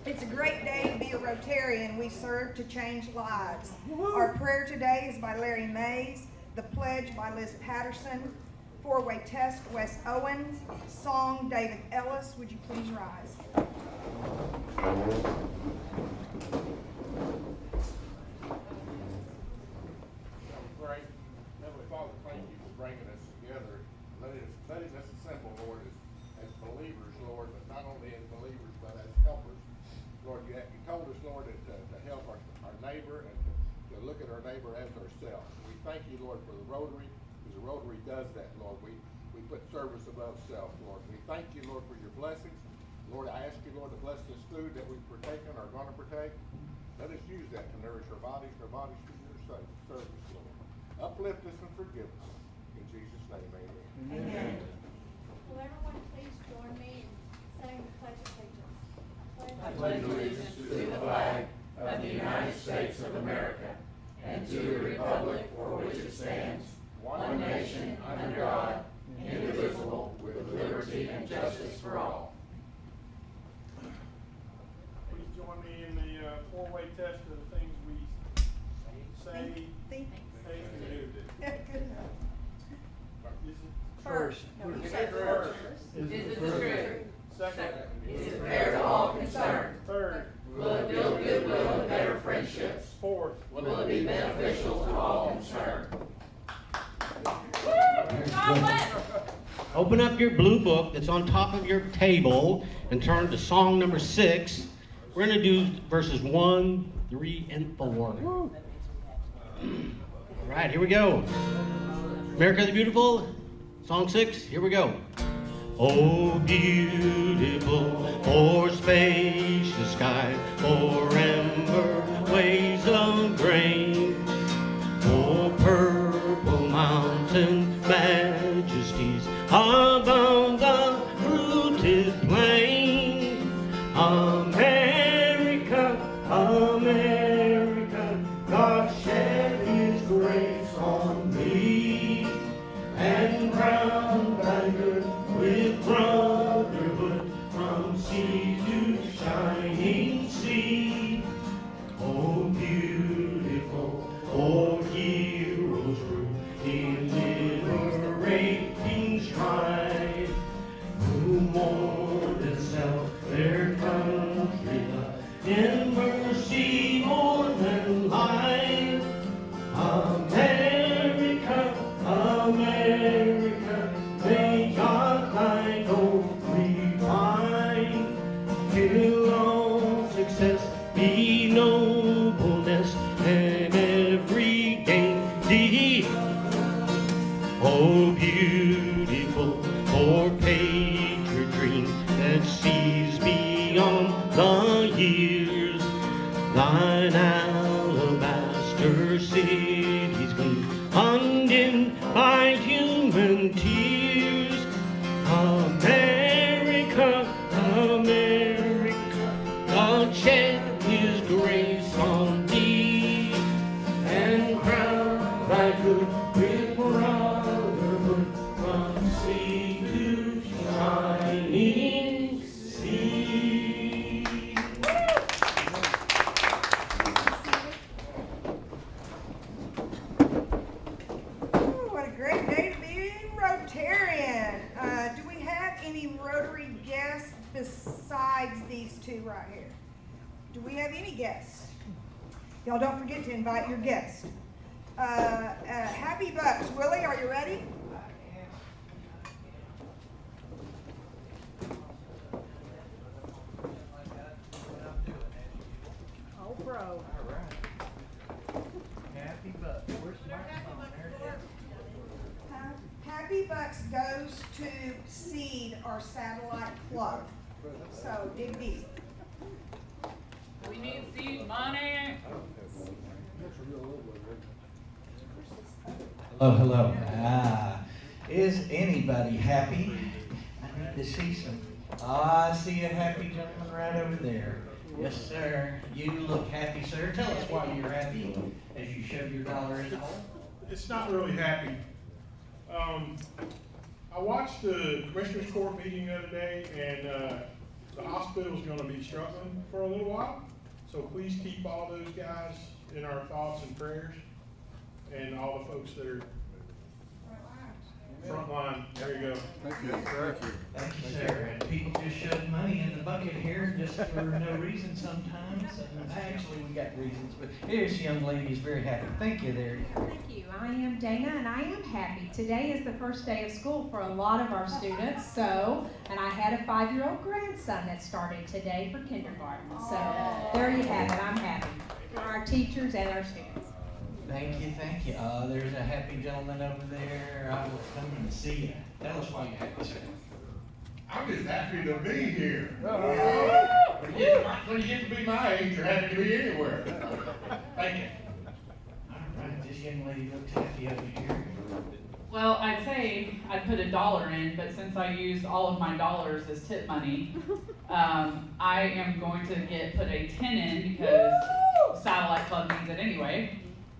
It's a great day to be a Rotarian. We serve to change lives. Our prayer today is by Larry Mays, the pledge by Liz Patterson, four-way test Wes Owens, song David Ellis. Would you please rise? Great. Heavenly Father, thank you for bringing us together, letting us assemble, Lord, as believers, Lord, but not only as believers, but as helpers. Lord, you told us, Lord, to help our neighbor and to look at our neighbor as ourselves. We thank you, Lord, for the Rotary, because the Rotary does that, Lord. We put service above self, Lord. We thank you, Lord, for your blessings. Lord, I ask you, Lord, to bless this food that we've partaken or are going to partake. Let us use that to nourish our bodies for your service, Lord. Uplift us and forgive us. In Jesus' name, amen. Amen. Will everyone please join me in saying the Pledge of Allegiance? I pledge allegiance to the flag of the United States of America and to the republic for which it stands, one nation under God, indivisible, with liberty and justice for all. Please join me in the four-way test of the things we say, Think. say, and do. Good enough. Is it First. Is it first? Is it the truth? Second? Is it fair to all concerned? Third? Will it build goodwill and better friendships? Fourth? Will it be beneficial to all concerned? Open up your blue book that's on top of your table and turn to song number 6. We're going to do verses 1, 3, and 4. All right, here we go. America the Beautiful, song 6, here we go. Oh, beautiful, for spacious sky, for amber waves of grain, for purple mountain majesties above the fruited plain. America, America, God shed his grace on thee, and crowned thy good with brotherhood from sea to shining sea. Oh, beautiful, oh, heroes grew in liberating strife, who more than self their country loved, in mercy more than life. America, America, may God thy hope refine, till all success be nobleness and every gain thee. Oh, beautiful, for patriot dream that sees beyond the years, thine alabaster cities gleam, undimmed by human tears. America, America, God shed his grace on thee, and crowned thy good with brotherhood from sea to shining sea. Ooh, what a great day to be Rotarian. Do we have any Rotary guests besides these two right here? Do we have any guests? Y'all don't forget to invite your guests. Happy Bucks. Willie, are you ready? Oh, bro. All right. Happy Bucks. Where's the microphone? There it is. Happy Bucks goes to seed our satellite club. So dig deep. We need seed money. Hello. Is anybody happy? I need to see some. I see a happy gentleman right over there. Yes, sir. You look happy, sir. Tell us why you're happy as you shove your dollar in the hole. It's not really happy. I watched the Commissioners Court meeting the other day, and the hospital's gonna be struggling for a little while. So please keep all those guys in our thoughts and prayers, and all the folks that are frontline. There you go. Thank you, sir. And people just shove money in the bucket here just for no reason sometimes. And actually, we got reasons, but here's the young lady who's very happy. Thank you there. Thank you. I am Dana and I am happy. Today is the first day of school for a lot of our students, and I had a 5-year-old grandson that started today for kindergarten. So there you have it. I'm happy for our teachers and our students. Thank you, thank you. There's a happy gentleman over there. I was coming to see you. Tell us why you're happy, sir. I'm just happy to be here. When you get to be my age, you're happy to be anywhere. Thank you. All right, this young lady looks happy over here. Well, I'd say I'd put $1 in, but since I used all of my dollars as tip money, I am going to put a 10 in because Satellite Club needs it anyway.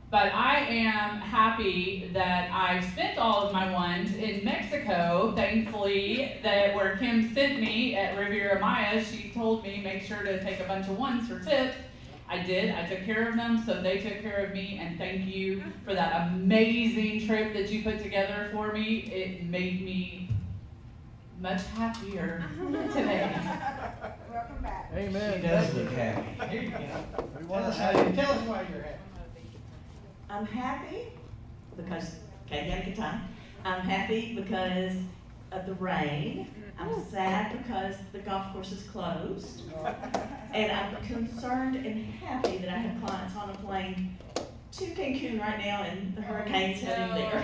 But I am happy that I spent all of my ones in Mexico, thankfully, where Kim sent me at Riviera Maya. She told me make sure to take a bunch of ones for tips. I did. I took care of them, so they took care of me, and thank you for that amazing trip that you put together for me. It made me much happier today. Welcome back. She does look happy. Here you go. Tell us why you're happy. I'm happy because Katie had a good time. I'm happy because of the rain. I'm sad because the golf course is closed. And I'm concerned and happy that I have clients on a plane to Cancun right now and the hurricane's heading there.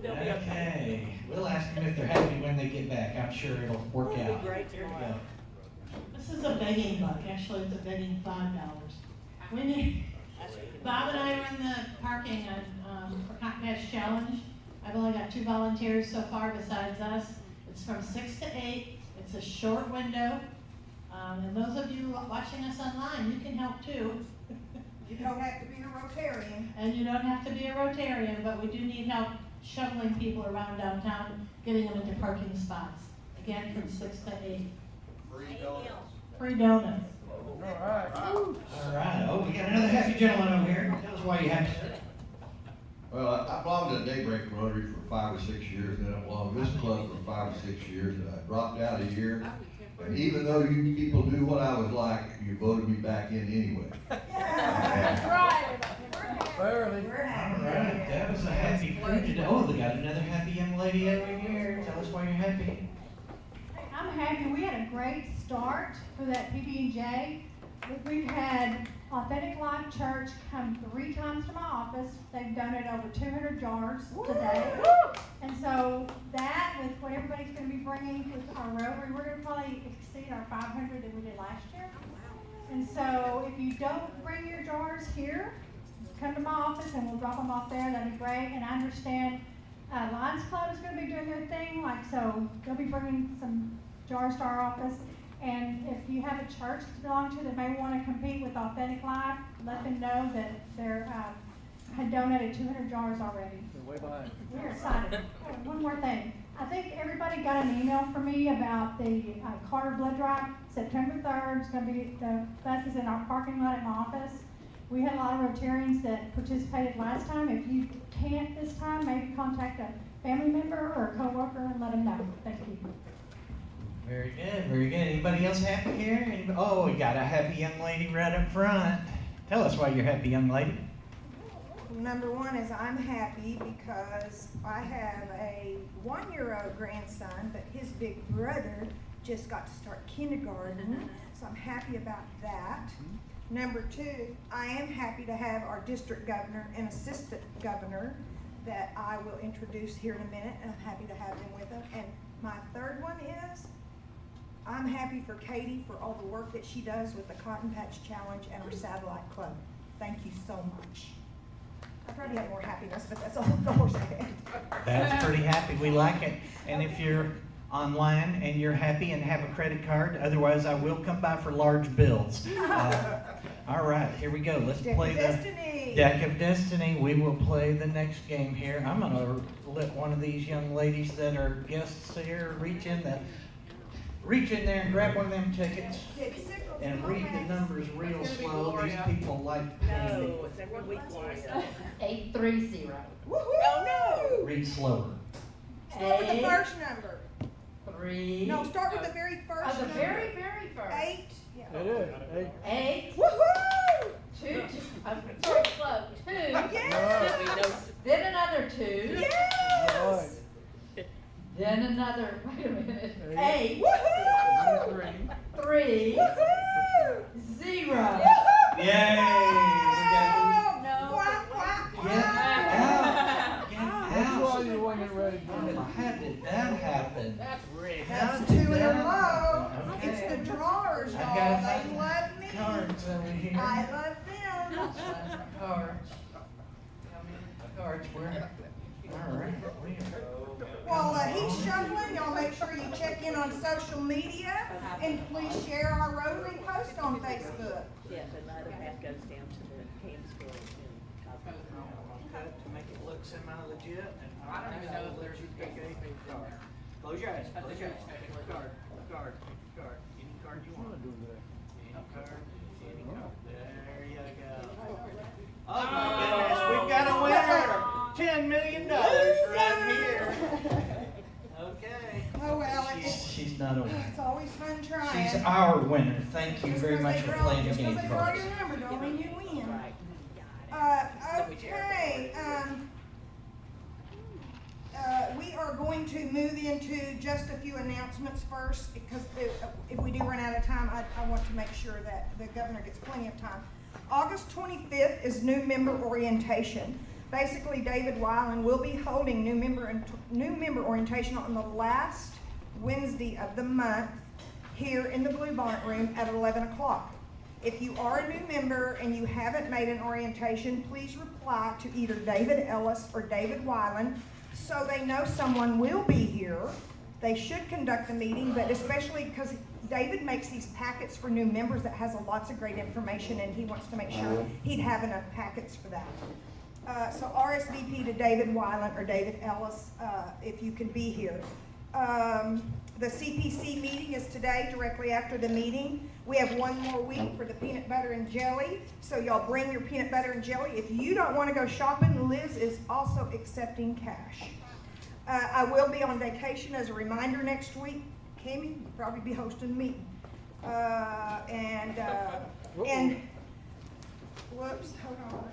They'll be okay. Okay, we'll ask them if they're happy when they get back. I'm sure it'll work It'll be out. great. Here we go. This is a begging buck, actually it's a begging $5. Bob and I run the parking for Cotton Patch Challenge. I've only got 2 volunteers so far besides us. It's from 6 to 8. It's a short window. And those of you watching us online, you can help too. You don't have to be a Rotarian. And you don't have to be a Rotarian, but we do need help shuttling people around downtown, getting them into parking spots. Again, from 6 to 8. Free donuts. Free donuts. All right, oh, we got another happy gentleman over here. Tell us why you're happy, sir. Well, I belonged to Daybreak Rotary for 5 or 6 years, and then I belonged to this club for 5 or 6 years, and I dropped out a year. And even though you people knew what I was like, you voted me back in anyway. We're happy. All right, that was a happy crew. Oh, we got another happy young lady over here. Tell us why you're happy. I'm happy. We had a great start for that PB&J. We've had Authentic Life Church come 3 times to my office. They've donated over 200 jars today. And so that, with what everybody's going to be bringing with our Rotary, we're going to probably exceed our 500 that we did last year. And so if you don't bring your jars here, come to my office and we'll drop them off there. That'd be great. And I understand Lions Club is going to be doing their thing. So they'll be bringing some jars to our office. And if you have a church to belong to that may want to compete with Authentic Life, let them know that they're had donated 200 jars already. We're excited. One more thing. I think everybody got an email from me about the Carter Blood Drive, September 3rd. It's going to be, the bus is in our parking lot at my office. We had a lot of Rotarians that participated last time. If you can't this time, maybe contact a family member or a coworker and let them know. Thank you. Very good, very good. Anybody else happy here? Anybody? Oh, we got a happy young lady right up front. Tell us why you're happy, young lady. Number one is I'm happy because I have a 1-year-old grandson, but his big brother just got to start kindergarten, so I'm happy about that. Number 2, I am happy to have our district governor and assistant governor that I will introduce here in a minute, and I'm happy to have them with us. And my third one is I'm happy for Katie for all the work that she does with the Cotton Patch Challenge and our Satellite Club. Thank you so much. I probably have more happiness, but that's all the horse I had. That's pretty happy. We like it. And if you're online and you're happy and have a credit card, otherwise I will come by for large bills. All right, here we go. Let's play the Deck of Destiny. We will play the next game here. I'm going to let one of these young ladies that are guests here reach in the reach in there and grab one of them tickets Debbie Sickles, and come on, read the Max. numbers real slow. These people like pain. it's every week, Gloria. 830. Woohoo! Read slower. Start with the first number. 3. No, start with the very first Oh, the number. very first. 8. Yeah. It is. 8. Woohoo! 2. I'm sorry, slow. 2. Yes! Then another 2. Yes! Then another, wait a minute, 8. Woohoo! 3. Woohoo! 0. Yay! No. Quack, quack, Get quack. out! Get out! you wasn't ready How did that happen? That's 2 in a row. Okay. It's the drawers, I y'all. gotta They find love me. cards over here. I love them. Find my cards. Tell me the cards were. All right. While he's shuffling, y'all make sure you check in on social media and please share our Rotary post on Facebook. Yeah, but the other half goes down to the Kansas girl in Okay, to make it look semi-legit, and I don't even know if there's a big card. Close your eyes, close your eyes. Card, any card you want. Any card, any card. There you go. Oh my goodness, we've got a winner! $10 million right here. Okay. Oh, well, She's not a winner. it's always fun trying. She's our winner. Thank you Just very 'cause much they for draw- playing the just 'cause game they for draw us. your number don't mean you win. Right. Okay, we are going to move into just a few announcements first, because if we do run out of time, I want to make sure that the governor gets plenty of time. August 25th is new member orientation. Basically, David Weiland will be holding new member orientation on the last Wednesday of the month here in the Blue Bonnet Room at 11 o'clock. If you are a new member and you haven't made an orientation, please reply to either David Ellis or David Weiland so they know someone will be here. They should conduct the meeting, but especially because David makes these packets for new members that has lots of great information, and he wants to make sure he'd have enough packets for that. So RSVP to David Weiland or David Ellis if you can be here. The CPC meeting is today, directly after the meeting. We have one more week for the peanut butter and jelly, so y'all bring your peanut butter and jelly. If you don't want to go shopping, Liz is also accepting cash. I will be on vacation as a reminder next week. Kimmy, you'll probably be hosting a meeting. And whoops, hold on.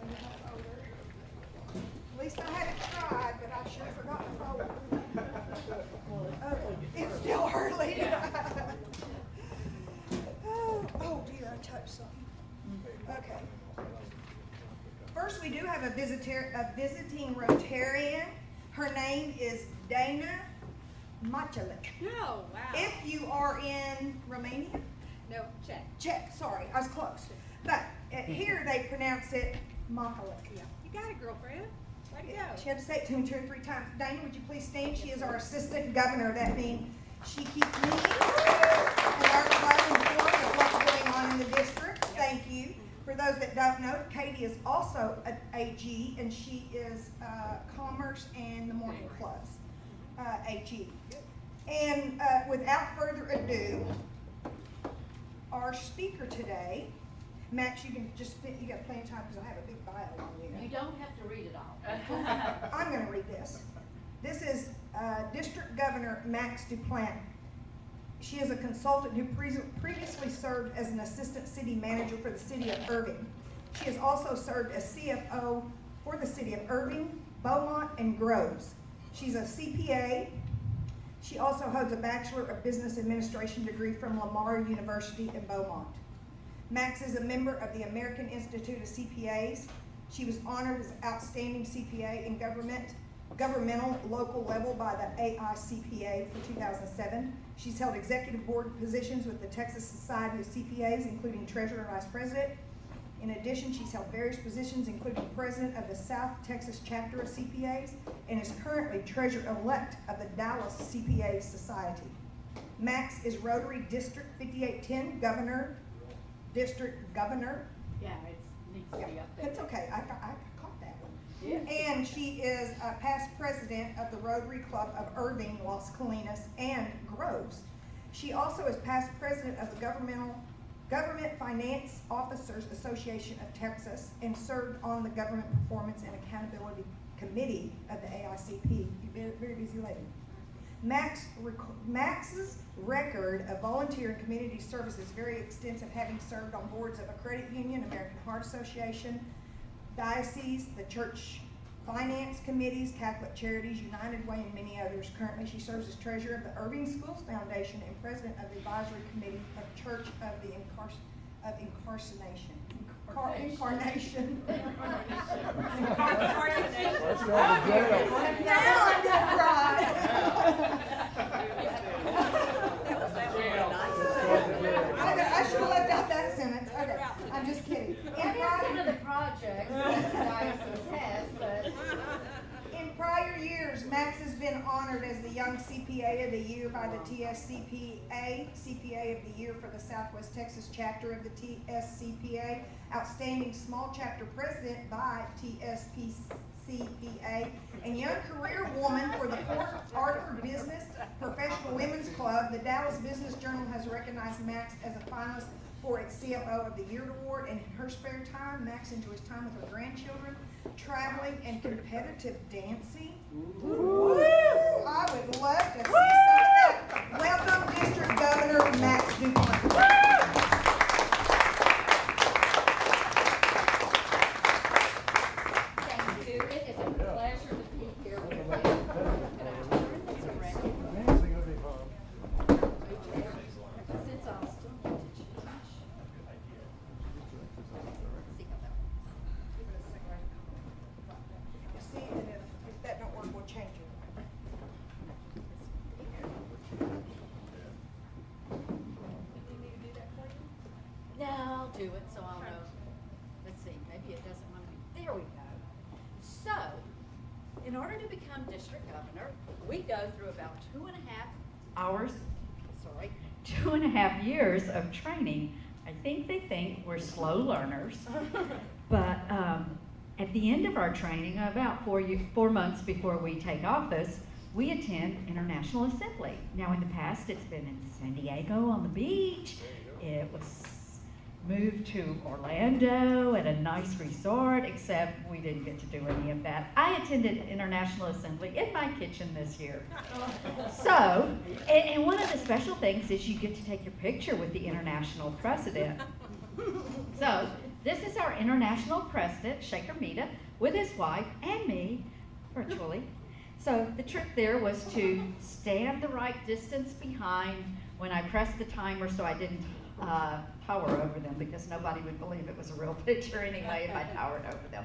At least I haven't tried, but I sure forgot the folder. It's still early. Oh dear, I touched something. Okay. First, we do have a visiting Rotarian. Her name is Dana Machalik. Oh, wow. If you are in Romania, No, check. Czech, sorry, I was close. But here they pronounce it Machalik. Yeah. You got it, girlfriend. Way to go. She had to say it to me 2 or 3 times. Dana, would you please stand? She is our assistant governor. That means she keeps me and our club informed of what's going on in the district. Thank you. For those that don't know, Katie is also an AG, and she is Commerce and the Morning Club's AG. And without further ado, our speaker today, Max, you can just, you got plenty of time because I have a big bio on you. You don't have to read it all. I'm going to read this. This is District Governor Max DuPlant. She is a consultant who previously served as an assistant city manager for the city of Irving. She has also served as CFO for the city of Irving, Beaumont, and Groves. She's a CPA. She also holds a Bachelor of Business Administration degree from Lamar University in Beaumont. Max is a member of the American Institute of CPAs. She was honored as Outstanding CPA in governmental local level by the AICPA for 2007. She's held executive board positions with the Texas Society of CPAs, including treasurer and vice president. In addition, she's held various positions, including president of the South Texas Chapter of CPAs, and is currently treasurer-elect of the Dallas CPA Society. Max is Rotary District 5810 District Governor. Yeah, it needs to be up there. It's okay, I caught that one. Yeah. And she is a past president of the Rotary Club of Irving, Las Colinas, and Groves. She also is past president of the Government Finance Officers Association of Texas and served on the Government Performance and Accountability Committee of the AICP. You're a very busy lady. Max's record of volunteer and community service is very extensive, having served on boards of a credit union, American Heart Association, diocese, the church finance committees, Catholic Charities, United Way, and many others. Currently, she serves as treasurer of the Irving Schools Foundation and president of the advisory committee of Church of the Incarnation. Now I did right. I should have left out that sentence. Okay, I'm just kidding. That is one of the projects that the diocese has, but. In prior years, Max has been honored as the Young CPA of the Year by the TSCPA, CPA of the Year for the Southwest Texas chapter of the TSCPA, Outstanding Small Chapter President by TSCPA, and Young Career Woman for the Port Arthur Business Professional Women's Club. The Dallas Business Journal has recognized Max as a finalist for its CFO of the Year award, and in her spare time, Max enjoys time with her grandchildren, traveling, and competitive dancing. Woo! I would love to see some of that. Welcome, District Governor Max DuPlant. Thank you. It is a pleasure to be here with you. And I turn this around. Since I'm still new to church. Let's see how that works. Give it a second. See, and if that don't work, we'll change it. Do you need to do that for you? No, I'll do it, so I'll know. Let's see, maybe it doesn't want to be, there we go. So, in order to become district governor, we go through about 2.5 years of training. I think they think we're slow learners, but at the end of our training, about 4 months before we take office, we attend International Assembly. Now in the past, it's been in San Diego on the beach. It was moved to Orlando at a nice resort, except we didn't get to do any of that. I attended International Assembly in my kitchen this year. So, and one of the special things is you get to take your picture with the international president. So, this is our international president, Shaker Meetup, with his wife and me, virtually. So the trick there was to stand the right distance behind when I pressed the timer so I didn't tower over them, because nobody would believe it was a real picture anyway if I towered over them.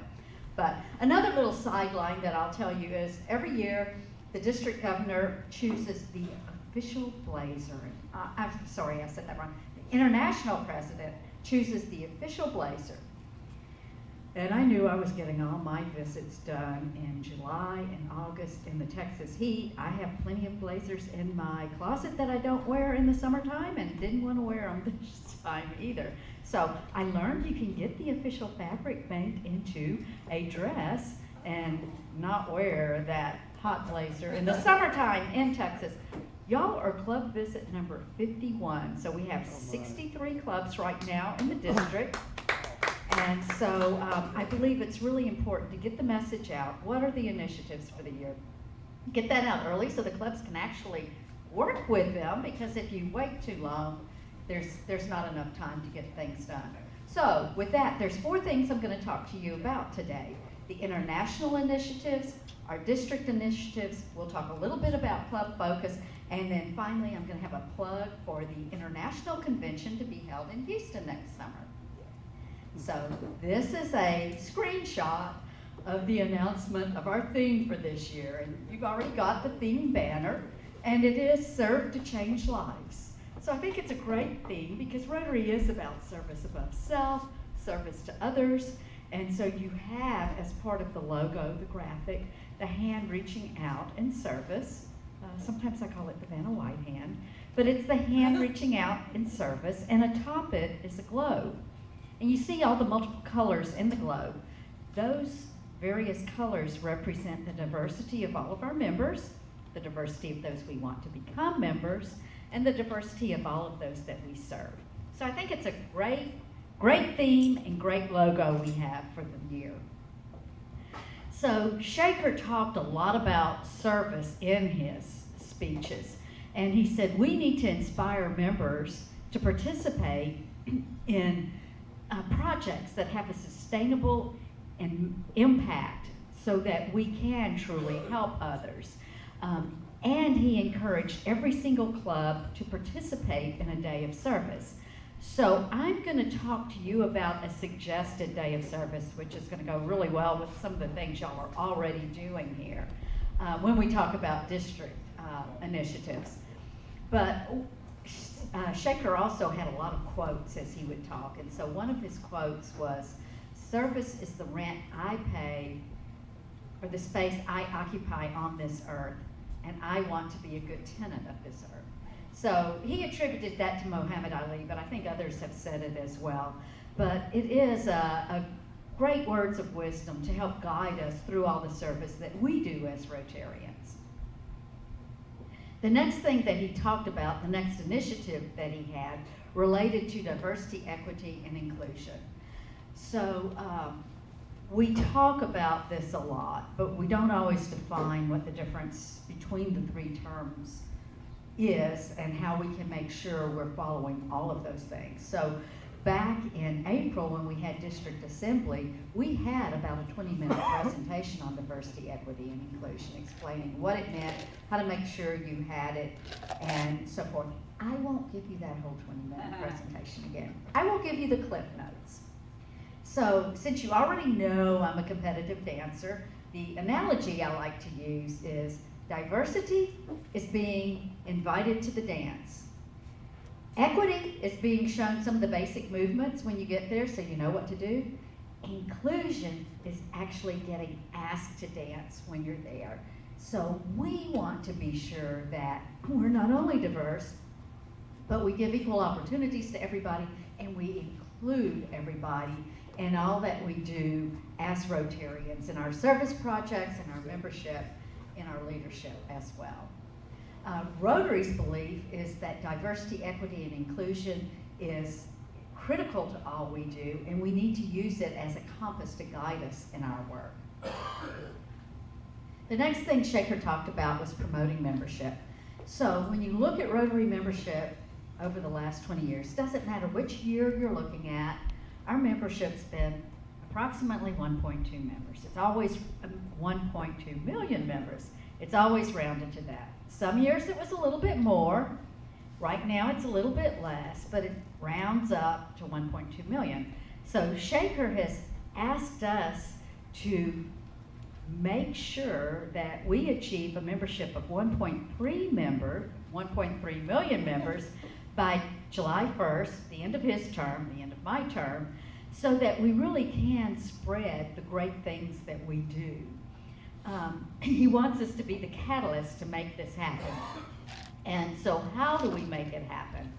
But another little sideline that I'll tell you is every year the district governor chooses the official blazer. I'm sorry, I said that wrong. The international president chooses the official blazer. And I knew I was getting all my visits done in July and August in the Texas heat. I have plenty of blazers in my closet that I don't wear in the summertime and didn't want to wear them this time either. So I learned you can get the official fabric banked into a dress and not wear that hot blazer in the summertime in Texas. Y'all are club visit number 51. So we have 63 clubs right now in the district. And so I believe it's really important to get the message out. What are the initiatives for the year? Get that out early so the clubs can actually work with them, because if you wait too long, there's not enough time to get things done. So with that, there's 4 things I'm going to talk to you about today. The international initiatives, our district initiatives, we'll talk a little bit about Club Focus, and then finally I'm going to have a plug for the International Convention to be held in Houston next summer. So this is a screenshot of the announcement of our theme for this year. And you've already got the theme banner, and it is Serve to Change Lives. So I think it's a great theme because Rotary is about service above self, service to others. And so you have, as part of the logo, the graphic, the hand reaching out in service. Sometimes I call it the Vanna White hand, but it's the hand reaching out in service, and atop it is a globe. And you see all the multiple colors in the globe. Those various colors represent the diversity of all of our members, the diversity of those we want to become members, and the diversity of all of those that we serve. So I think it's a great theme and great logo we have for the year. So Shaker talked a lot about service in his speeches, and he said we need to inspire members to participate in projects that have a sustainable impact so that we can truly help others. And he encouraged every single club to participate in a day of service. So I'm going to talk to you about a suggested day of service, which is going to go really well with some of the things y'all are already doing here when we talk about district initiatives. But Shaker also had a lot of quotes as he would talk, and so one of his quotes was, "Service is the rent I pay for the space I occupy on this earth, and I want to be a good tenant of this earth." So he attributed that to Muhammad Ali, but I think others have said it as well. But it is a great words of wisdom to help guide us through all the service that we do as Rotarians. The next thing that he talked about, the next initiative that he had, related to diversity, equity, and inclusion. So we talk about this a lot, but we don't always define what the difference between the three terms is and how we can make sure we're following all of those things. So back in April when we had district assembly, we had about a 20-minute presentation on diversity, equity, and inclusion, explaining what it meant, how to make sure you had it, and so forth. I won't give you that whole 20-minute presentation again. I will give you the cliff notes. So since you already know I'm a competitive dancer, the analogy I like to use is diversity is being invited to the dance. Equity is being shown some of the basic movements when you get there so you know what to do. Inclusion is actually getting asked to dance when you're there. So we want to be sure that we're not only diverse, but we give equal opportunities to everybody and we include everybody in all that we do as Rotarians in our service projects, in our membership, in our leadership as well. Rotary's belief is that diversity, equity, and inclusion is critical to all we do, and we need to use it as a compass to guide us in our work. The next thing Shaker talked about was promoting membership. So when you look at Rotary membership over the last 20 years, doesn't matter which year you're looking at, our membership's been approximately 1.2 members. It's always 1.2 million members. It's always rounded to that. Some years it was a little bit more. Right now it's a little bit less, but it rounds up to 1.2 million. So Shaker has asked us to make sure that we achieve a membership of 1.3 million members by July 1st, the end of his term, the end of my term, so that we really can spread the great things that we do. He wants us to be the catalyst to make this happen. And so how do we make it happen?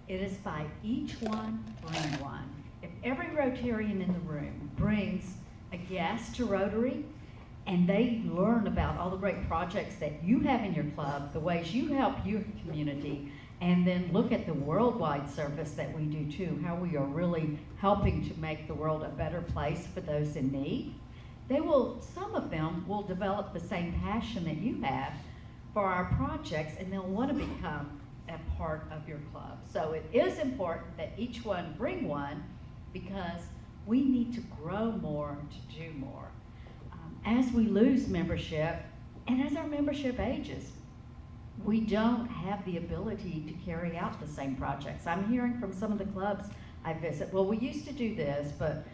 It is by each one bring one. If every Rotarian in the room brings a guest to Rotary and they learn about all the great projects that you have in your club, the ways you help your community, and then look at the worldwide service that we do too, how we are really helping to make the world a better place for those in need. Some of them will develop the same passion that you have for our projects, and they'll want to become a part of your club. So it is important that each one bring one, because we need to grow more to do more. As we lose membership, and as our membership ages, we don't have the ability to carry out the same projects. I'm hearing from some of the clubs I visit, well, we used to do this, but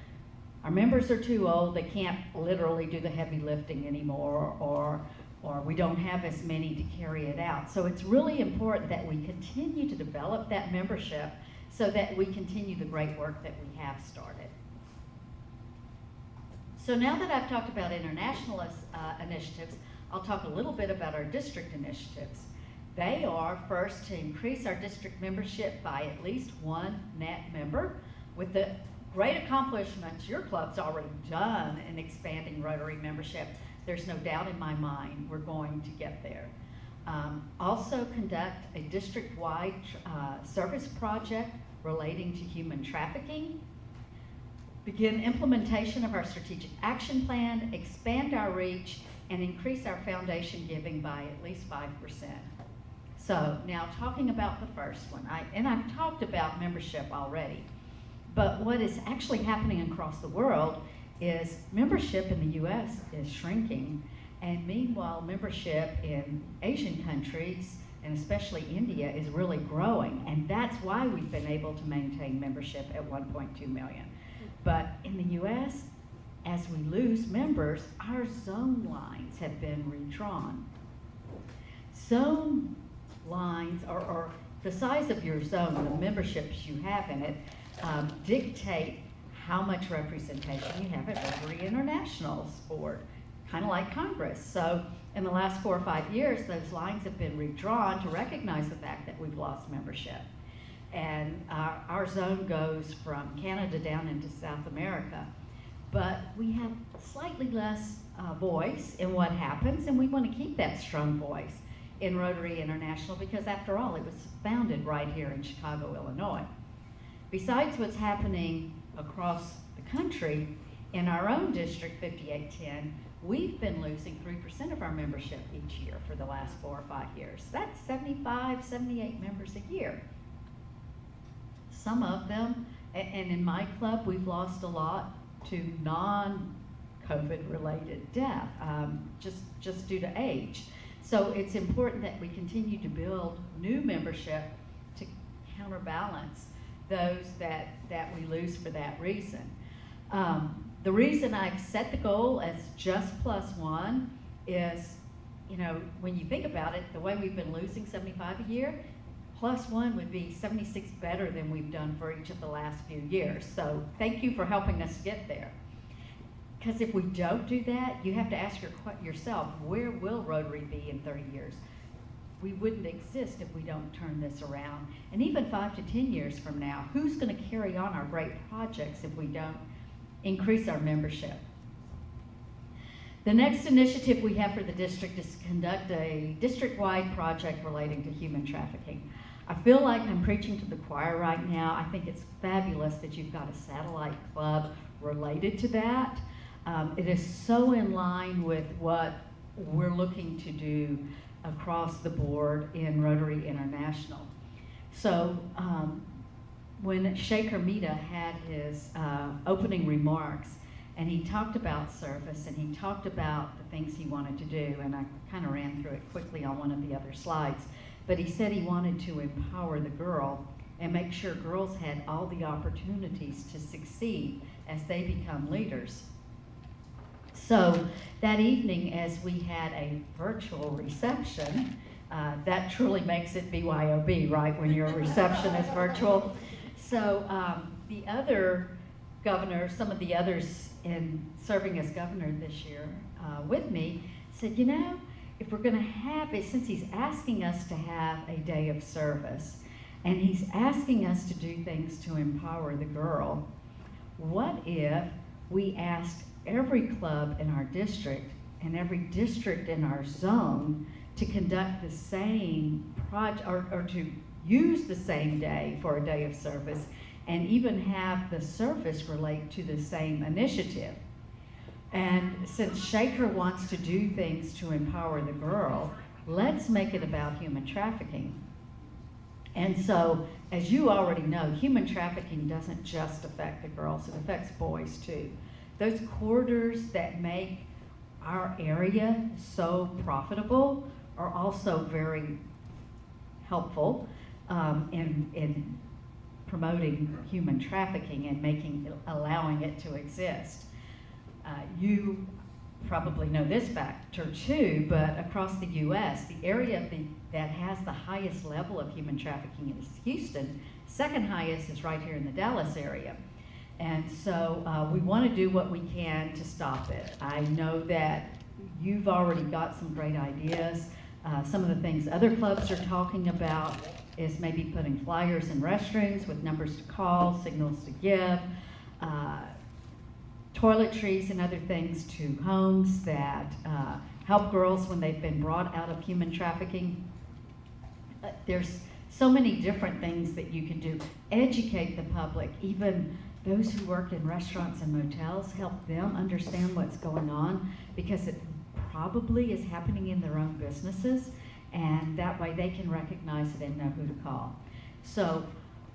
our members are too old, they can't literally do the heavy lifting anymore, or we don't have as many to carry it out. So it's really important that we continue to develop that membership so that we continue the great work that we have started. So now that I've talked about international initiatives, I'll talk a little bit about our district initiatives. They are, first, to increase our district membership by at least one net member. With the great accomplishments your club's already done in expanding Rotary membership, there's no doubt in my mind we're going to get there. Also conduct a district-wide service project relating to human trafficking. Begin implementation of our strategic action plan, expand our reach, and increase our foundation giving by at least 5%. So now talking about the first one, I've talked about membership already, but what is actually happening across the world is membership in the US is shrinking, and meanwhile membership in Asian countries, and especially India, is really growing, and that's why we've been able to maintain membership at 1.2 million. But in the US, as we lose members, our zone lines have been redrawn. Zone lines, or the size of your zone, the memberships you have in it, dictate how much representation you have at Rotary International's board, kind of like Congress. So in the last 4 or 5 years, those lines have been redrawn to recognize the fact that we've lost membership. And our zone goes from Canada down into South America. But we have slightly less voice in what happens, and we want to keep that strong voice in Rotary International because, after all, it was founded right here in Chicago, Illinois. Besides what's happening across the country, in our own district, 5810, we've been losing 3% of our membership each year for the last 4 or 5 years. That's 75, 78 members a year. Some of them, and in my club, we've lost a lot to non-COVID related death, just due to age. So it's important that we continue to build new membership to counterbalance those that we lose for that reason. The reason I've set the goal as just +1 is, you know, when you think about it, the way we've been losing 75 a year, +1 would be 76 better than we've done for each of the last few years. So thank you for helping us get there. Because if we don't do that, you have to ask yourself, where will Rotary be in 30 years? We wouldn't exist if we don't turn this around. And even 5 to 10 years from now, who's going to carry on our great projects if we don't increase our membership? The next initiative we have for the district is to conduct a district-wide project relating to human trafficking. I feel like I'm preaching to the choir right now. I think it's fabulous that you've got a satellite club related to that. It is so in line with what we're looking to do across the board in Rotary International. So when Shaker Mita had his opening remarks, and he talked about service, and he talked about the things he wanted to do, and I kind of ran through it quickly on one of the other slides, but he said he wanted to empower the girl and make sure girls had all the opportunities to succeed as they become leaders. So that evening, as we had a virtual reception, that truly makes it BYOB, right, when your reception is virtual. So the other governor, some of the others in serving as governor this year with me, said, you know, if we're going to have it, since he's asking us to have a day of service, and he's asking us to do things to empower the girl, what if we asked every club in our district and every district in our zone to conduct the same project, or to use the same day for a day of service, and even have the service relate to the same initiative? And since Shaker wants to do things to empower the girl, let's make it about human trafficking. And so, as you already know, human trafficking doesn't just affect the girls, it affects boys too. Those corridors that make our area so profitable are also very helpful in promoting human trafficking and allowing it to exist. You probably know this factor too, but across the US, the area that has the highest level of human trafficking is Houston. Second highest is right here in the Dallas area. And so we want to do what we can to stop it. I know that you've already got some great ideas. Some of the things other clubs are talking about is maybe putting flyers in restrooms with numbers to call, signals to give, toiletries and other things to homes that help girls when they've been brought out of human trafficking. There's so many different things that you can do. Educate the public, even those who work in restaurants and motels, help them understand what's going on, because it probably is happening in their own businesses, and that way they can recognize it and know who to call. So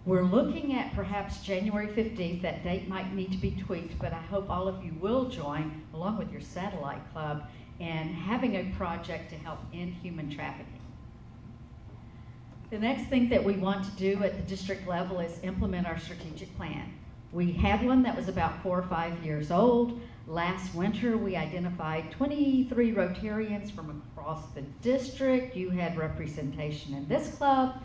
we're looking at perhaps January 15th. That date might need to be tweaked, but I hope all of you will join, along with your satellite club, in having a project to help end human trafficking. The next thing that we want to do at the district level is implement our strategic plan. We had one that was about 4 or 5 years old. Last winter, we identified 23 Rotarians from across the district. You had representation in this club.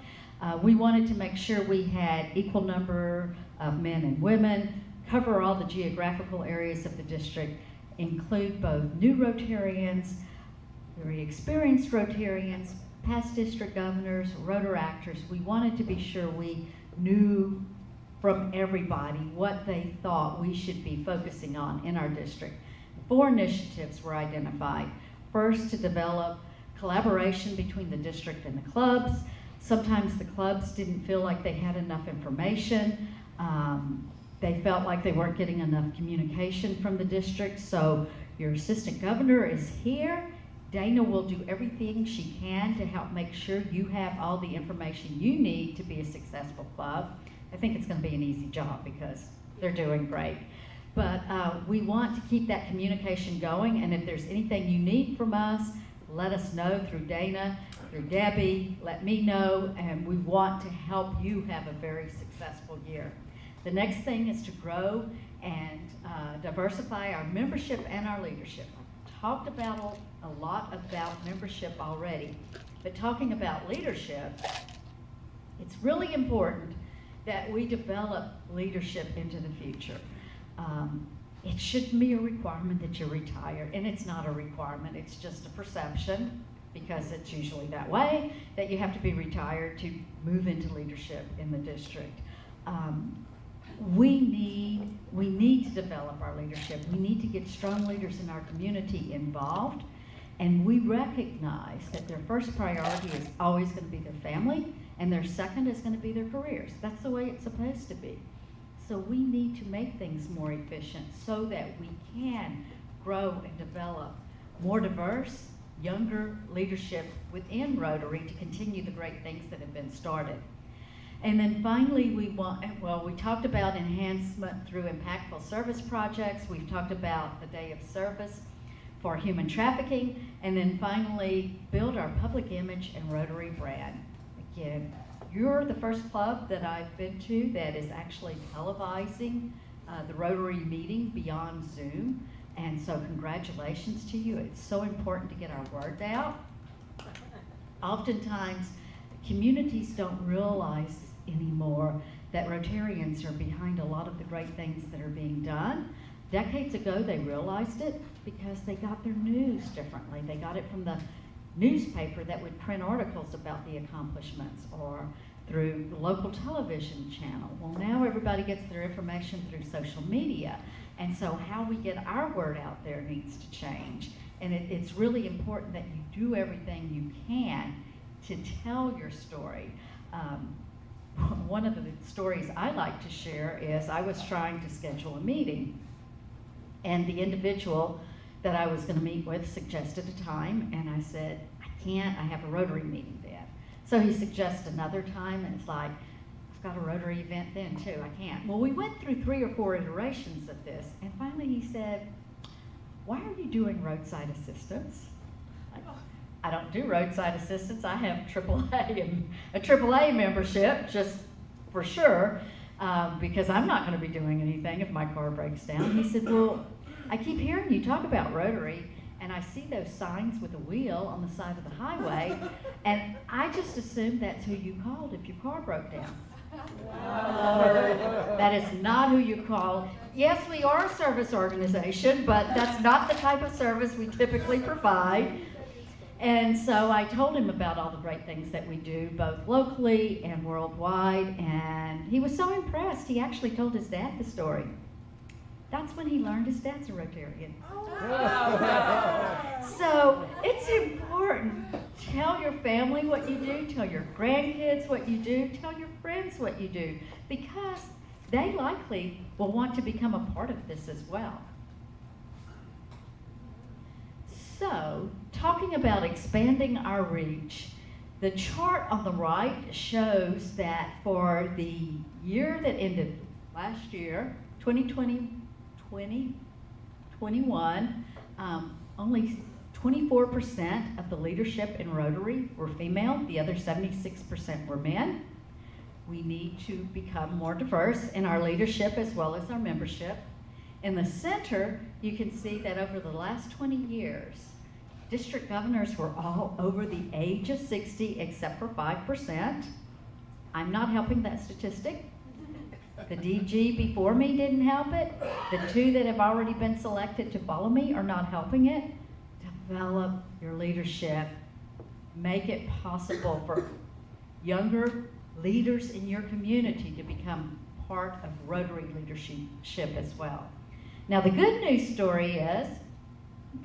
We wanted to make sure we had equal number of men and women, cover all the geographical areas of the district, include both new Rotarians, very experienced Rotarians, past district governors, Rotary actors. We wanted to be sure we knew from everybody what they thought we should be focusing on in our district. 4 initiatives were identified. First, to develop collaboration between the district and the clubs. Sometimes the clubs didn't feel like they had enough information. They felt like they weren't getting enough communication from the district. So your assistant governor is here. Dana will do everything she can to help make sure you have all the information you need to be a successful club. I think it's going to be an easy job because they're doing great. But we want to keep that communication going, and if there's anything you need from us, let us know through Dana, through Debbie, let me know, and we want to help you have a very successful year. The next thing is to grow and diversify our membership and our leadership. I've talked about a lot about membership already, but talking about leadership, it's really important that we develop leadership into the future. It shouldn't be a requirement that you retire, and it's not a requirement, it's just a perception, because it's usually that way, that you have to be retired to move into leadership in the district. We need to develop our leadership. We need to get strong leaders in our community involved, and we recognize that their first priority is always going to be their family, and their second is going to be their careers. That's the way it's supposed to be. So we need to make things more efficient so that we can grow and develop more diverse, younger leadership within Rotary to continue the great things that have been started. And then finally, we talked about enhancement through impactful service projects. We've talked about the Day of Service for human trafficking. And then finally, build our public image and Rotary brand. Again, you're the first club that I've been to that is actually televising the Rotary meeting beyond Zoom. And so congratulations to you. It's so important to get our word out. Oftentimes, communities don't realize anymore that Rotarians are behind a lot of the great things that are being done. Decades ago, they realized it because they got their news differently. They got it from the newspaper that would print articles about the accomplishments, or through the local television channel. Well, now everybody gets their information through social media. And so how we get our word out there needs to change. And it's really important that you do everything you can to tell your story. One of the stories I like to share is I was trying to schedule a meeting, and the individual that I was going to meet with suggested a time, and I said, I can't, I have a Rotary meeting then. So he suggested another time, and it's like, I've got a Rotary event then too, I can't. Well, we went through 3 or 4 iterations of this, and finally he said, why are you doing roadside assistance? I don't do roadside assistance. I have a AAA membership, just for sure, because I'm not going to be doing anything if my car breaks down. He said, well, I keep hearing you talk about Rotary, and I see those signs with a wheel on the side of the highway, and I just assumed that's who you called if your car broke down. That is not who you call. Yes, we are a service organization, but that's not the type of service we typically provide. And so I told him about all the great things that we do, both locally and worldwide, and he was so impressed, he actually told his dad the story. That's when he learned his dad's a Rotarian. So it's important. Tell your family what you do, tell your grandkids what you do, tell your friends what you do, because they likely will want to become a part of this as well. So, talking about expanding our reach, the chart on the right shows that for the year that ended last year, 2021, only 24% of the leadership in Rotary were female, the other 76% were men. We need to become more diverse in our leadership as well as our membership. In the center, you can see that over the last 20 years, district governors were all over the age of 60 except for 5%. I'm not helping that statistic. The DG before me didn't help it. The two that have already been selected to follow me are not helping it. Develop your leadership. Make it possible for younger leaders in your community to become part of Rotary leadership as well. Now the good news story is,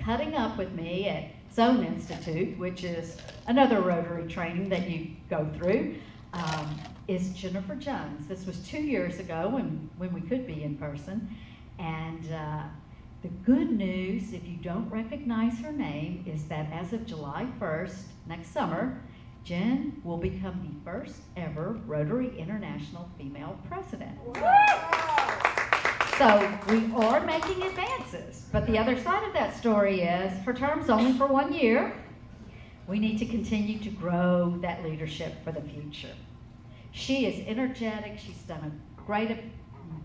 cutting up with me at Zone Institute, which is another Rotary training that you go through, is Jennifer Jones. This was 2 years ago when we could be in person. And the good news, if you don't recognize her name, is that as of July 1st, next summer, Jen will become the first ever Rotary International female president. So we are making advances, but the other side of that story is her term's only for 1 year. We need to continue to grow that leadership for the future. She is energetic. She's done a great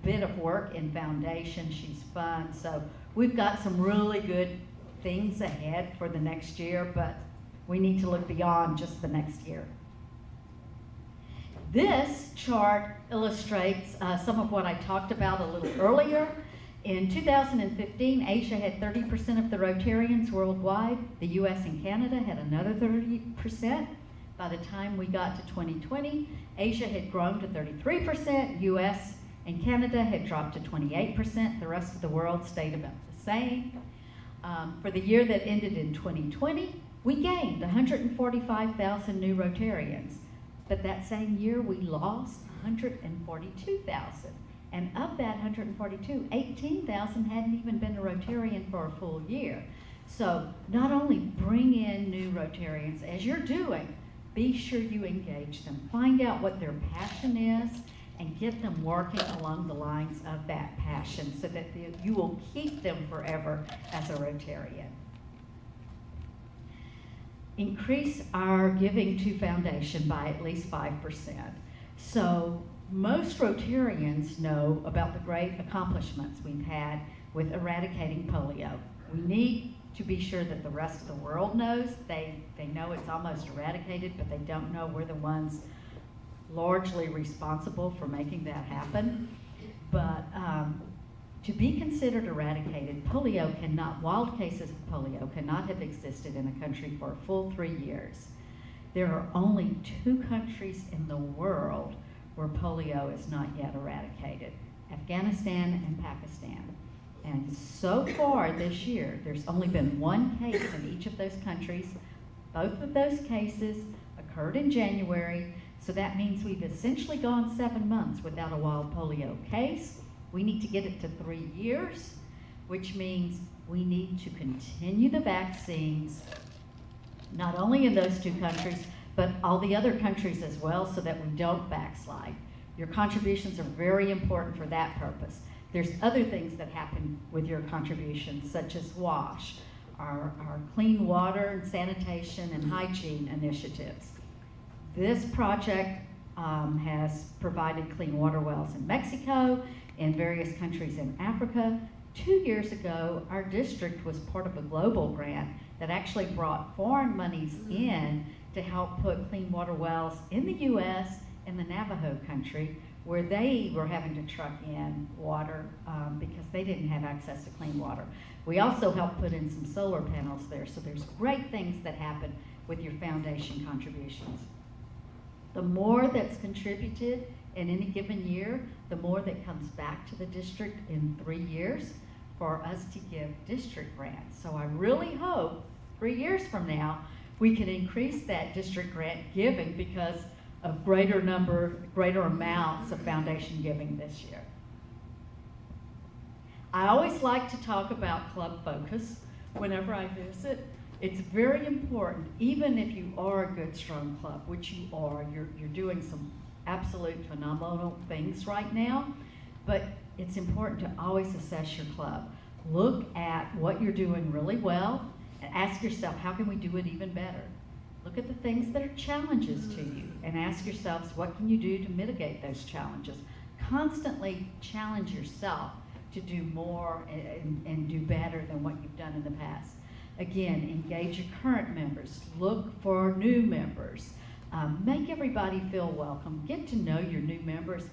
bit of work in foundation. She's fun. So we've got some really good things ahead for the next year, but we need to look beyond just the next year. This chart illustrates some of what I talked about a little earlier. In 2015, Asia had 30% of the Rotarians worldwide. The US and Canada had another 30%. By the time we got to 2020, Asia had grown to 33%, US and Canada had dropped to 28%. The rest of the world stayed about the same. For the year that ended in 2020, we gained 145,000 new Rotarians. But that same year, we lost 142,000. And of that 142, 18,000 hadn't even been a Rotarian for a full year. So not only bring in new Rotarians, as you're doing, be sure you engage them. Find out what their passion is and get them working along the lines of that passion so that you will keep them forever as a Rotarian. Increase our giving to foundation by at least 5%. So most Rotarians know about the great accomplishments we've had with eradicating polio. We need to be sure that the rest of the world knows. They know it's almost eradicated, but they don't know we're the ones largely responsible for making that happen. But to be considered eradicated, wild cases of polio cannot have existed in a country for a full 3 years. There are only 2 countries in the world where polio is not yet eradicated, Afghanistan and Pakistan. And so far this year, there's only been 1 case in each of those countries. Both of those cases occurred in January, so that means we've essentially gone 7 months without a wild polio case. We need to get it to 3 years, which means we need to continue the vaccines, not only in those 2 countries, but all the other countries as well, so that we don't backslide. Your contributions are very important for that purpose. There's other things that happen with your contributions, such as WASH, our clean water and sanitation and hygiene initiatives. This project has provided clean water wells in Mexico, in various countries in Africa. 2 years ago, our district was part of a global grant that actually brought foreign monies in to help put clean water wells in the US and the Navajo country, where they were having to truck in water because they didn't have access to clean water. We also helped put in some solar panels there, so there's great things that happen with your foundation contributions. The more that's contributed in any given year, the more that comes back to the district in 3 years for us to give district grants. So I really hope 3 years from now, we can increase that district grant giving because of greater amounts of foundation giving this year. I always like to talk about club focus whenever I visit. It's very important, even if you are a good, strong club, which you are, you're doing some absolute phenomenal things right now, but it's important to always assess your club. Look at what you're doing really well and ask yourself, how can we do it even better? Look at the things that are challenges to you and ask yourselves, what can you do to mitigate those challenges? Constantly challenge yourself to do more and do better than what you've done in the past. Again, engage your current members, look for new members, make everybody feel welcome, get to know your new members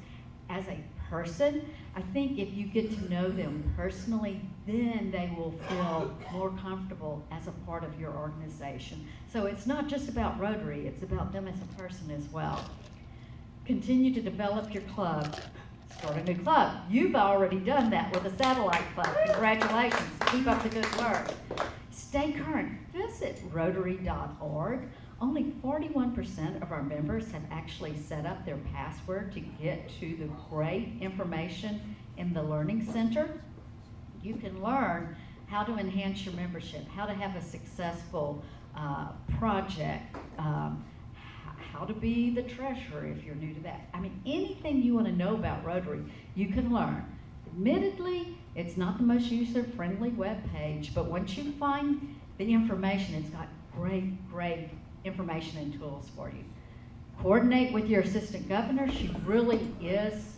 as a person. I think if you get to know them personally, then they will feel more comfortable as a part of your organization. So it's not just about Rotary, it's about them as a person as well. Continue to develop your club. Start a new club. You've already done that with a satellite club. Congratulations. Keep up the good work. Stay current. Visit Rotary.org. Only 41% of our members have actually set up their password to get to the great information in the Learning Center. You can learn how to enhance your membership, how to have a successful project, how to be the treasurer if you're new to that. I mean, anything you want to know about Rotary, you can learn. Admittedly, it's not the most user-friendly web page, but once you find the information, it's got great information and tools for you. Coordinate with your assistant governor. She really is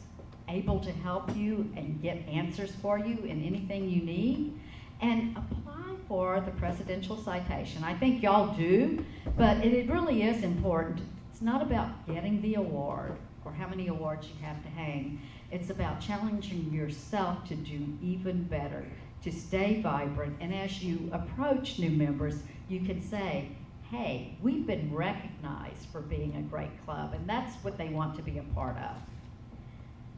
able to help you and get answers for you in anything you need. And apply for the presidential citation. I think y'all do, but it really is important. It's not about getting the award or how many awards you have to hang. It's about challenging yourself to do even better, to stay vibrant. And as you approach new members, you can say, hey, we've been recognized for being a great club, and that's what they want to be a part of.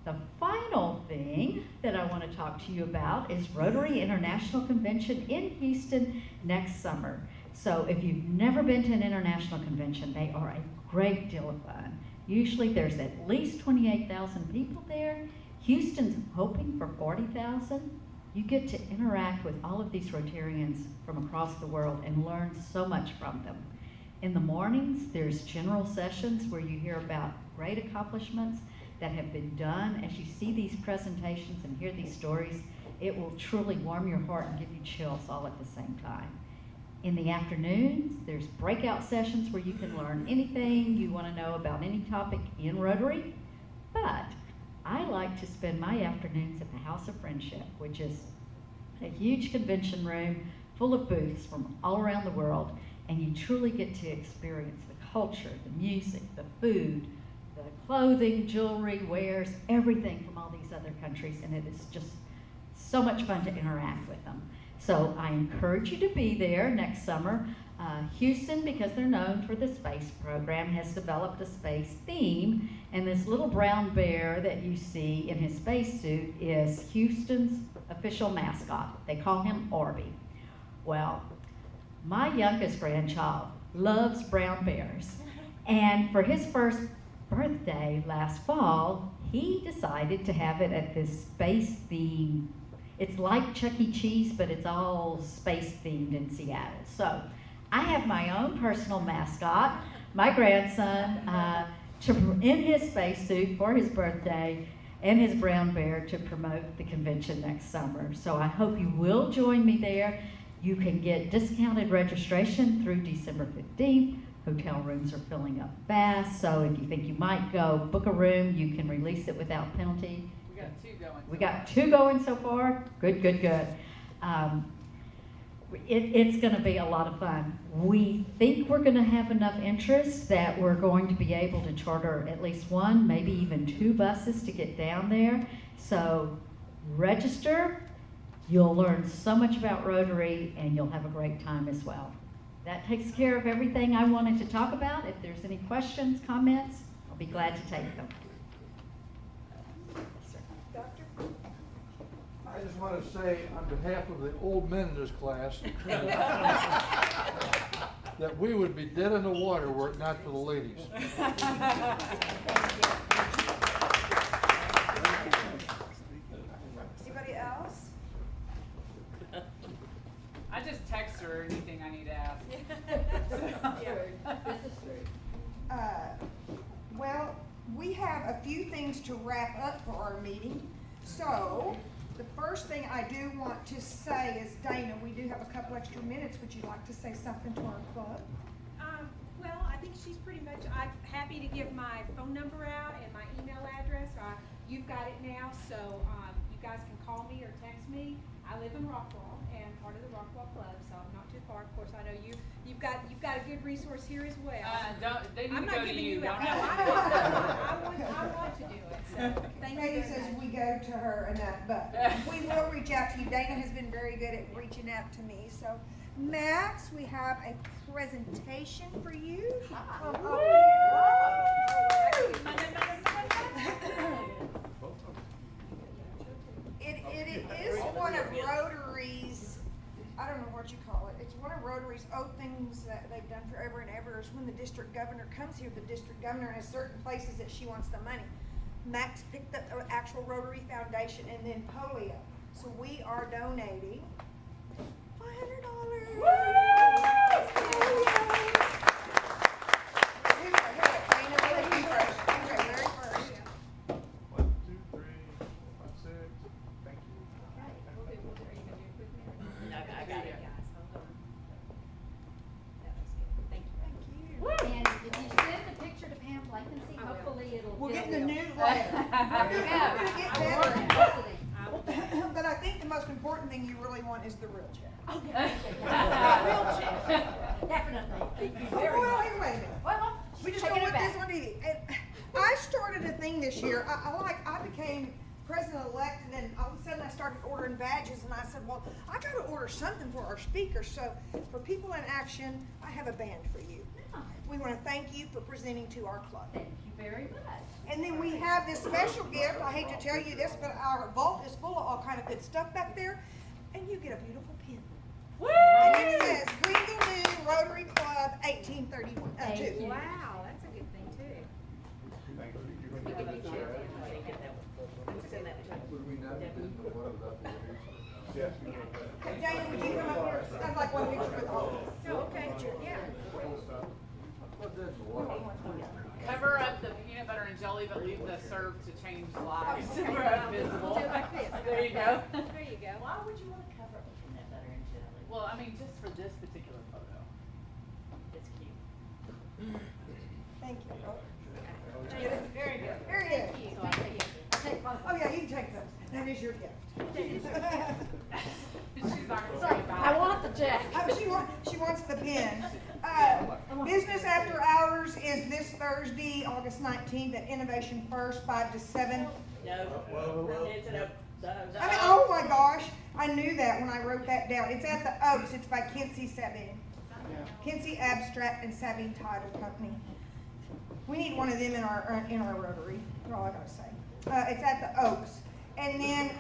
The final thing that I want to talk to you about is Rotary International Convention in Houston next summer. So if you've never been to an international convention, they are a great deal of fun. Usually there's at least 28,000 people there. Houston's hoping for 40,000. You get to interact with all of these Rotarians from across the world and learn so much from them. In the mornings, there's general sessions where you hear about great accomplishments that have been done. As you see these presentations and hear these stories, it will truly warm your heart and give you chills all at the same time. In the afternoons, there's breakout sessions where you can learn anything you want to know about any topic in Rotary. But I like to spend my afternoons at the House of Friendship, which is a huge convention room full of booths from all around the world, and you truly get to experience the culture, the music, the food, the clothing, jewelry, wares, everything from all these other countries, and it is just so much fun to interact with them. So I encourage you to be there next summer. Houston, because they're known for the space program, has developed a space theme, and this little brown bear that you see in his spacesuit is Houston's official mascot. They call him Orby. Well, my youngest grandchild loves brown bears, and for his first birthday last fall, he decided to have it at this space theme. It's like Chuck E. Cheese, but it's all space themed in Seattle. So I have my own personal mascot, my grandson, in his spacesuit for his birthday, and his brown bear to promote the convention next summer. So I hope you will join me there. You can get discounted registration through December 15th. Hotel rooms are filling up fast, so if you think you might go, book a room. You can release it without penalty. We got 2 going. We got 2 going so far. Good. It's going to be a lot of fun. We think we're going to have enough interest that we're going to be able to charter at least 1, maybe even 2 buses to get down there. So register. You'll learn so much about Rotary, and you'll have a great time as well. That takes care of everything I wanted to talk about. If there's any questions, comments. I'll be glad to take them. Doctor? I just want to say on behalf of the old men in this class, that we would be dead in the water were it not for the ladies. Anybody else? I just text her anything I need to ask. Well, we have a few things to wrap up for our meeting. So, the first thing I do want to say is, Dana, we do have a couple extra minutes. Would you like to say something to our club? Well, I think she's pretty much, I'm happy to give my phone number out and my email address. You've got it now, so you guys can call me or text me. I live in Rockwall and part of the Rockwall Club, so I'm not too far. Of course, I know you've got a good resource here as well. They need I'm to not go to giving you. you out. Don't No, have I want to do it. So thank you Katie very says much. we go to her and that, but we will reach out to you. Dana has been very good at reaching out to me. So, Max, we have a presentation for you. Come up It is one of Rotary's, I don't know what you call it, it's one of Rotary's old things that they've done forever and ever is when the district governor comes here, the district governor has certain places that she wants the money. Max picked up the actual Rotary Foundation and then polio. So we are donating $500. And if you send the picture to Pam Blakency, hopefully it'll. We're getting a new letter. We're gonna get better. But I think the most important thing you really want is the real check. Oh, yeah. Real check. Definitely. Thank you very Well, much. hey, wait a minute. Well, We just taking don't it want this back. on TV. And I started a thing this year. I became president-elect, and then all of a sudden I started ordering badges, and I said, well, I got to order something for our speakers. So for People in Action, I have a band for you. We want to thank you for presenting to our club. Thank you very much. And then we have this special gift. I hate to tell you this, but our vault is full of all kind of good stuff back there, and you get a beautiful pin. Woo! And it says Greenville Noon Rotary Club 1831. Thank you. Wow, that's a good thing too. Hey, Dana, would you come up here? I'd like one picture with all of us. Okay, yeah. Cover up the peanut butter and jelly, but leave the serve to change lives. Visible. Do it like this. There you go. There you go. Why would you want to cover it with peanut butter and jelly? Well, I mean, just for this particular photo. It's cute. Thank you. Very good. Very good. Thank you. Oh, yeah, you can take those. That is your gift. She's not gonna Sorry, say bye. I want the check. She wants the pin. Business after hours is this Thursday, August 19th at Innovation First, 5 to 7. No, it's an I mean, oh my gosh, I knew that when I wrote that down. It's at the Oaks. It's by Kinsey Sabine. Kinsey Abstract and Sabine Title Company. We need one of them in our Rotary. That's all I gotta say. It's at the Oaks. And then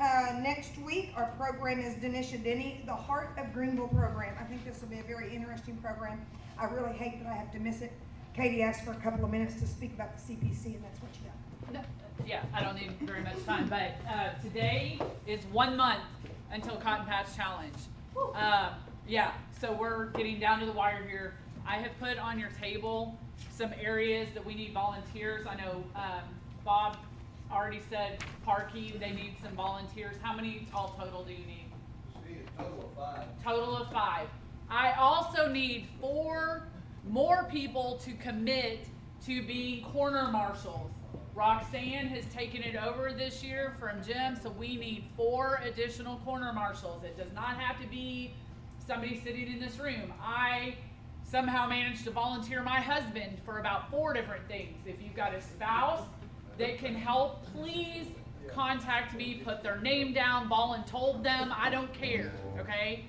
next week, our program is Denisha Denny, the Heart of Greenville program. I think this will be a very interesting program. I really hate that I have to miss it. Katie asked for a couple of minutes to speak about the CPC, and that's what you got. No, yeah, I don't need very much time, but today is 1 month until Cotton Patch Challenge. Yeah, so we're getting down to the wire here. I have put on your table some areas that we need volunteers. I know Bob already said parking, they need some volunteers. How many all total do you need? Total of 5. Total of 5. I also need 4 more people to commit to being corner marshals. Roxanne has taken it over this year from Jim, so we need 4 additional corner marshals. It does not have to be somebody sitting in this room. I somehow managed to volunteer my husband for about 4 different things. If you've got a spouse that can help, please contact me, put their name down, voluntold them, I don't care, okay?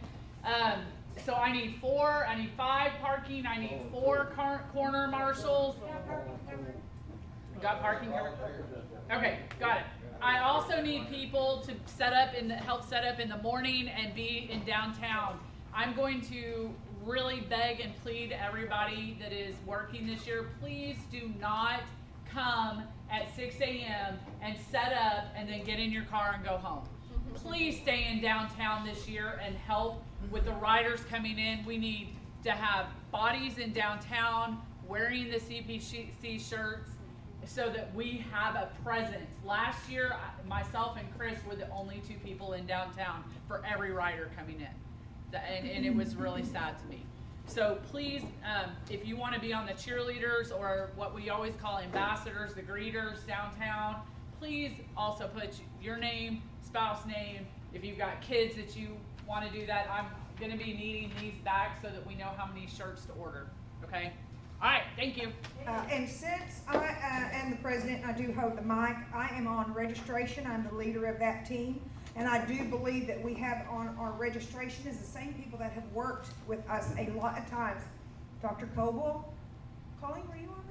So I need 4, I need 5 parking, I need 4 corner marshals. Got parking covered? Okay, got it. I also need people to help set up in the morning and be in downtown. I'm going to really beg and plead to everybody that is working this year, please do not come at 6 a.m. and set up and then get in your car and go home. Please stay in downtown this year and help with the riders coming in. We need to have bodies in downtown wearing the CPC shirts so that we have a presence. Last year, myself and Chris were the only 2 people in downtown for every rider coming in. And it was really sad to me. So please, if you want to be on the cheerleaders or what we always call ambassadors, the greeters downtown, please also put your name, spouse name. If you've got kids that you want to do that, I'm going to be needing these back so that we know how many shirts to order. Okay? All right, thank you. And since I am the president and I do hold the mic, I am on registration. I'm the leader of that team. And I do believe that we have on our registration is the same people that have worked with us a lot of times. Dr. Coble, Colleen, were you on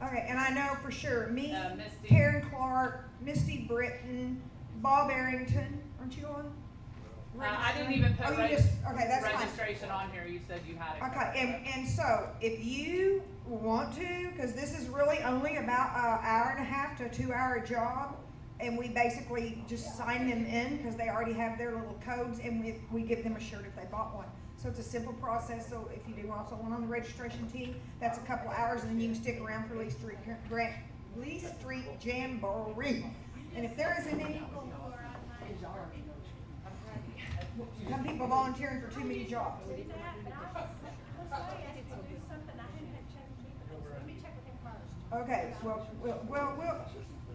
that? Okay, and I know for sure, me, Misty. Karen Clark, Misty Britton, Bob Arrington, aren't you on? I didn't even put okay, that's fine. registration on here. You said you had it. Okay, and so if you want to, because this is really only about an hour and a half to a 2-hour job, and we basically just sign them in because they already have their little codes, and we give them a shirt if they bought one. So it's a simple process. So if you do also want on the registration team, that's a couple hours, and then you can stick around for Lee Street Jamboree. And if there isn't any, some people volunteering for too many jobs. Okay, well, we'll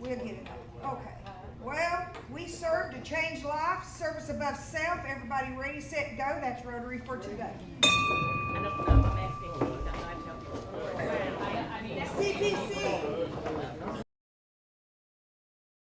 get it up. Okay. Well, we serve to change lives, service above self. Everybody ready, set, go. That's Rotary for today. I don't know, I'm asking you, I tell you. CPC